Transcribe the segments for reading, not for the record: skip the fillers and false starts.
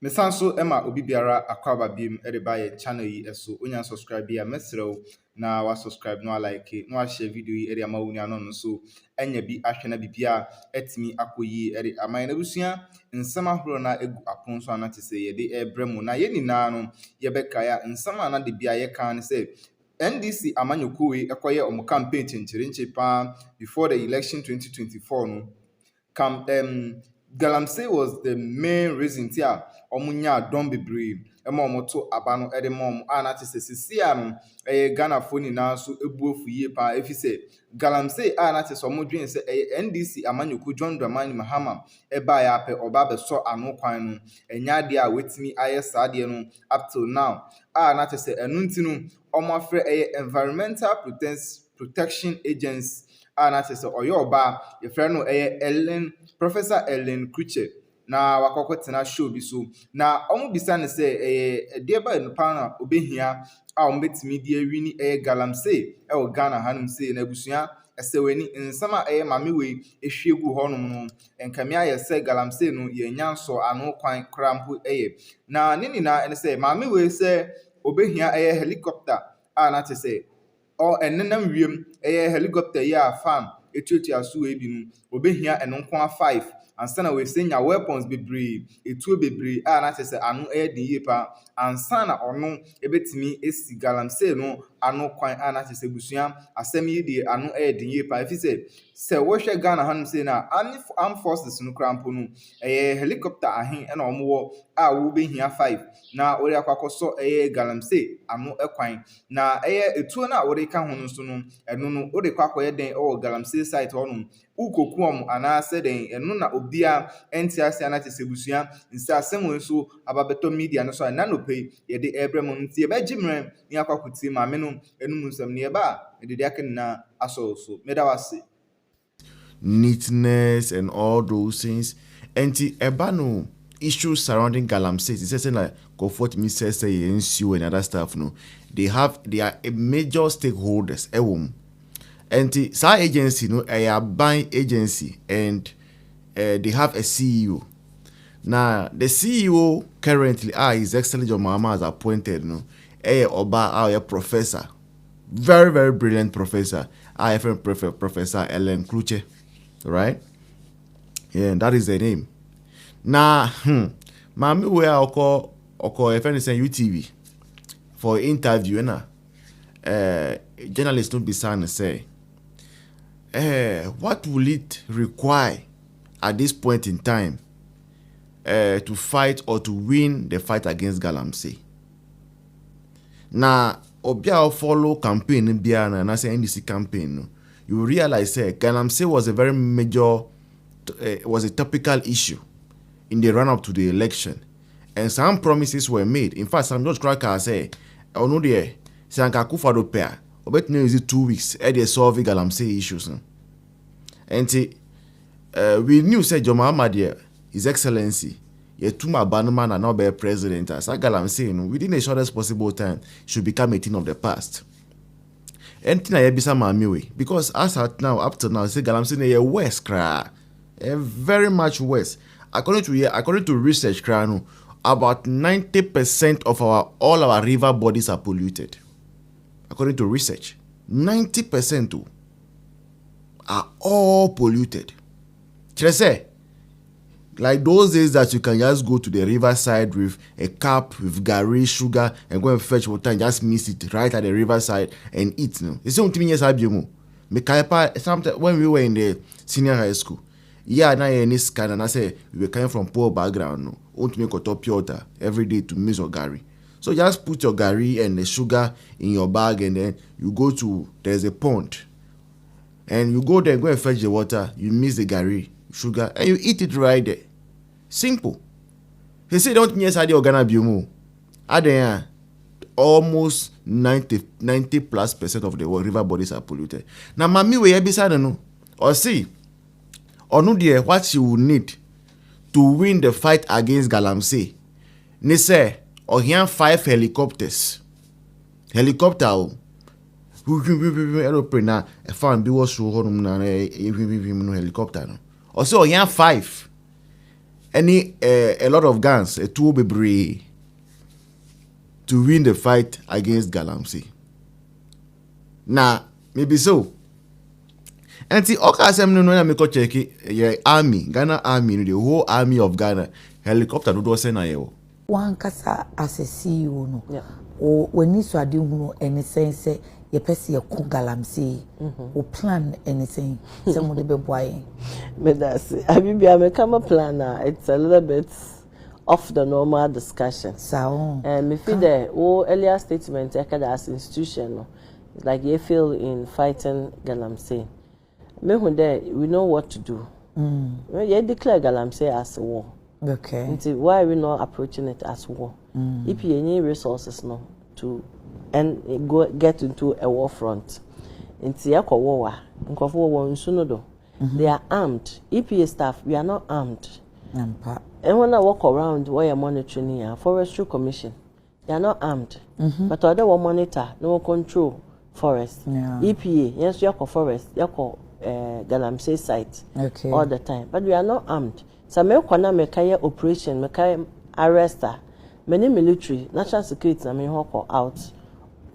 Mesanso Emma obi biara akwaba biem e de ba ye channel yi eso onya subscribe ya mesrew na wa subscribe no like no share video yi e de ama wonia no so enya bi ahwe na bibia etimi akoyi e de ama na busua nsɛm ahoro na egu apon so anate se ye de ebremu na ye nyinaa no ye beka ya nsɛm ana de bia ye kan se NDC amanyokowe ekoye omo campaign chencherenche pa before the election 2024 no galamsey was the main reason tia omunya don bebre ema omoto abano edemom ana te sesisia no Ghana foni na so ebuofu yie pa efise galamsey ana te so modwen se NDC amanyoku John Dramani Mahama eba ya pe oba be so ano kwan no enya de a wetimi aye saade no up till now ana te se enunti no omafre environmental protection agency ana te se oyoba ye frɛ no Professor Ellen Kuche na wakokotena show bi so na bisa ne se de ba no pa na obehia a betimi de awini galamsey o Ghana hanum se na abusua eseweni nsama mamewe ehwiegu honom no enkame aye se galamsey no ye nyanso ano kwan krampo na ne nina ene se mamewe se obehia helicopter a na te se o enenam wiem helicopter ya farm etuetu aso ebi no obehia enonko 5 ansana we senya weapons bebre etuo bebre a na tese anu de yepa ansana ono ebetimi esi galamsey no anu kwan a na tese busua asem yi de anu de yepa efise se wo hwe Ghana hanum say na armed forces no krampo no helicopter ahen na omo a wo behia 5 na ori akwakoso galamsey anu kwan na etuo na ori ka ho no so no eno no ori kwakoye den galamsey site honum ukokuom anase den eno na obia entiase na tesebusua nsa asem so ababeto media no so na no pay ye de ebrem ntie be gimre ni akwakuti ma me no enum nsam ne ba de de akenna aso so medawase neatness and all those things anti ebano issues surrounding galamsey it says like comfort me say NCO and other stuff no they are a major stakeholders and sa agency no a buying agency and they have a CEO. Now the CEO currently His Excellency John Mahama has appointed no a professor, very very brilliant professor, Professor Ellen Kuche, right? Yeah, that is the name. Now, Mami we are call if anything UTV for interview na journalist don't be saying say what will it require at this point in time to fight or to win the fight against galamsey? Now, obia follow campaign in Biana and I say NDC campaign, no, you realize galamsey was a very major, was a topical issue in the run-up to the election. And some promises were made. In fact, some George Cracker say, oh no dear, Sanka Kufado pair, but no is it 2 weeks, they solving galamsey issues. No? And we knew said John Mahama, His Excellency, Yetuma Bannerman and now be president, as galamsey, no, within the shortest possible time, should become a thing of the past. And Tina Yebisa Mamiwe, because as at now, up to now, say galamsey is worse, very much worse. According to research, about 90% of all our river bodies are polluted. According to research, 90% are all polluted. Say, like those days that you can just go to the riverside with a cup with gari, sugar, and go and fetch water and just mix it right at the riverside and eat. No, it's something yes, I do. Sometimes when we were in the senior high school. Yeah, now in this kind, and I say we were coming from poor background. No, want to make a top pure water every day to mix your gari. So just put your gari and the sugar in your bag, and then you go to there's a pond, and you go there, go and fetch the water. You mix the gari, sugar, and you eat it right there. Simple. They say don't yes I organa biomo. Adea almost 90+% of the river bodies are polluted. Now, mami we ebisa no or see. Or no dear, what you will need to win the fight against galamsey. Ne say, or here 5 helicopters. Helicopter, aeroplane na a fan be was so home na helicopter no. Also here 5. a lot of guns, a two bebree to win the fight against galamsey. Now, maybe so. And see, okay, I'm no me check it. Army, Ghana army, the whole army of Ghana, helicopter do send na yo. One kasa as a CEO no. Yeah. O when you so no any sense ye pesi ye ko galamsey. O plan anything. Some de be boy. Me that's I me come planner. It's a little bit off the normal discussion. So me feel the earlier statement as institution no. It's like you feel in fighting galamsey. Me who there we know what to do. You declare galamsey as a war. Okay. Until why are we not approaching it as war? If you need resources no to and go get into a war front. Until you war, they are armed. EPA staff, we are not armed. And when I walk around where you're monitoring here, Forestry Commission, they are not armed. But other will monitor, no control forest. Yeah. EPA, yes, you call forest, you call galamsey site all the time. But we are not armed. So me kwana me kaya operation, me kaya arrester, many military, national security, I mean walk out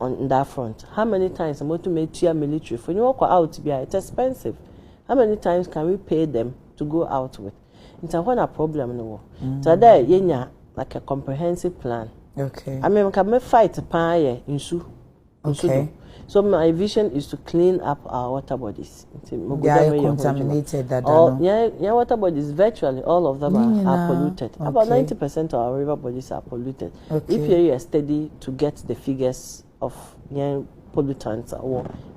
on that front. How many times I'm going to make military for you walk out? It's expensive. How many times can we pay them to go out with? It's a problem no. So there yenya like a comprehensive plan. Okay. I mean can me fight pan insu. Okay. So my vision is to clean up our water bodies. They are contaminated. Water bodies, virtually all of them are polluted. Okay. About 90% of our river bodies are polluted. Okay. If you are steady to get the figures of pollutants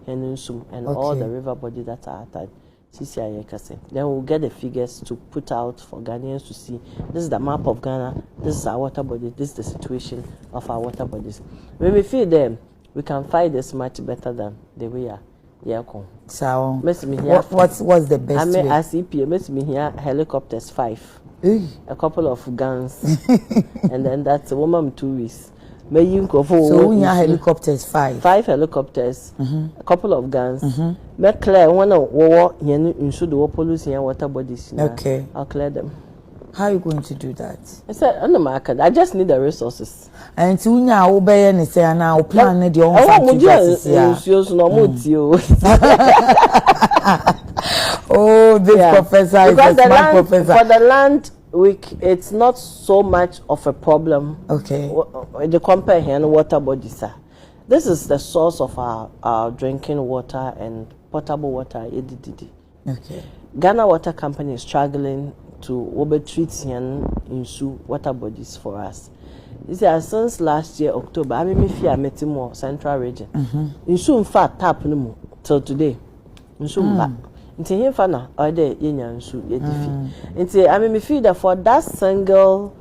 and all the river bodies that are attacked, then we'll get the figures to put out for Ghanaians to see. This is the map of Ghana. This is our water body. This is the situation of our water bodies. When we feel them, we can fight this much better than the way we are. So, what's the best I mean, way? as EPA, makes me here helicopters 5, a couple of guns, and then that's a woman 2 weeks. So we have helicopters 5. 5 helicopters, a couple of guns. Make clear one of war ensure the pollution and water bodies. Okay, I'll clear them. How are you going to do that? I said on the market. I just need the resources. And to now obey and say now plan the Oh, this professor is a smart professor. For the land week, it's not so much of a problem. Okay. The compare here water bodies. This is the source of our drinking water and potable water. Okay. Ghana Water Company is struggling to treat insu water bodies for us. Since last year October, I mean if you met more central region. Insu in fact tap no till today. Insu back. Until here fana or there yenya insu yedifi. Until I mean if that for that single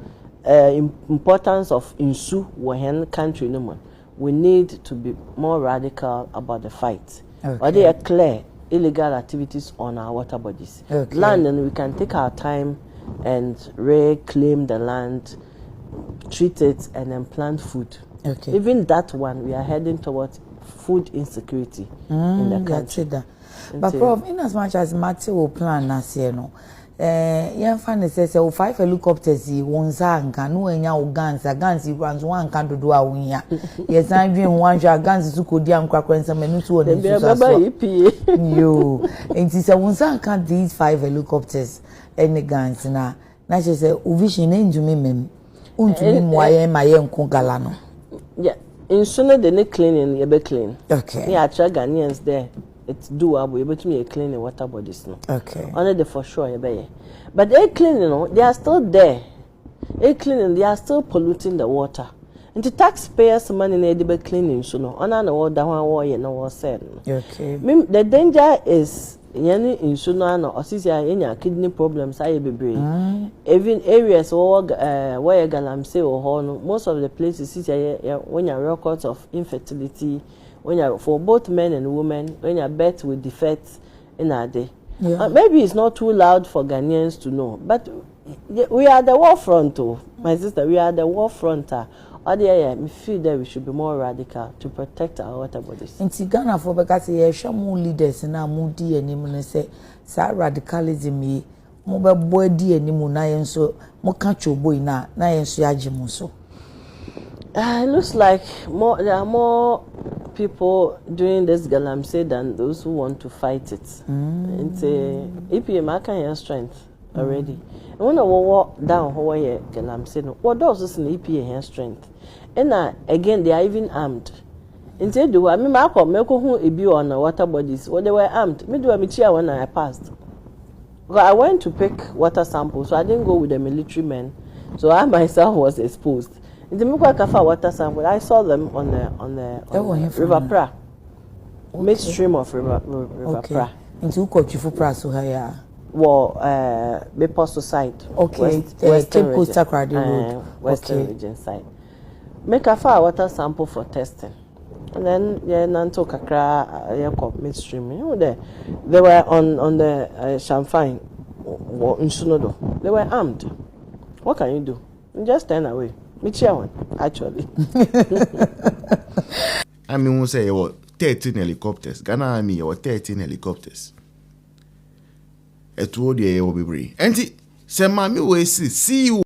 importance of insu when country no more, we need to be more radical about the fight. Or they are clear illegal activities on our water bodies. Land, and we can take our time and reclaim the land, treat it, and then plant food. Even that one, we are heading towards food insecurity in the country. But Prof, in as much as Matthew will plan as you know, fan says 5 helicopters won zanka no enya guns runs one can do a winya. Yes, I dream one guns to could young crack when some minutes to you. And it's a one these 5 helicopters and the guns now. Now she said, Uvision into me, my young Galano. Yeah, in sooner than cleaning, you be clean. Okay. Yeah, Ghanaians there. It's doable, but me clean the water bodies no. Okay. Only the for sure, but they cleaning, they are still there. They cleaning, they are still polluting the water. And the taxpayers' money they be cleaning, so no. On the water, one war, you know what said. Okay. The danger is any insurance or any kidney problems. I be brain. Even areas where galamsey or horn, most of the places when you are records of infertility. When you're for both men and women, when you're birth with defects in our day. Maybe it's not too loud for Ghanaians to know, but we are the war front, my sister. We are the war front. We feel that we should be more radical to protect our water bodies. In Ghana, for because you have more leaders in our moody and say, radicalism, mobile boy, dear, and so mo ka chobo ina na yenso yaje mo so. It looks like there are more people doing this galamsey than those who want to fight it. It's a EPA marker your strength already. And when I walk down how I galamsey no, what does this in EPA hand strength? And again they are even armed. Instead, I mean, I come, who be on the water bodies. When they were armed, me do a chair when I passed. Because I went to pick water samples, so I didn't go with the military men. So I myself was exposed. In the Mukakafa water sample, I saw them on the River Pra, midstream of River Pra. Into Kochifu Pra, so here. Well, Beposo side. Okay, Western Coastal Road. Western region side. Make a water sample for testing. And then Nanto Kakra midstream. You know they were on the Champagne in Sunodo. They were armed. What can you do? You just turn away. Actually. I mean, we say 13 helicopters. Ghana Army 13 helicopters. It would be brave. And see, we see you.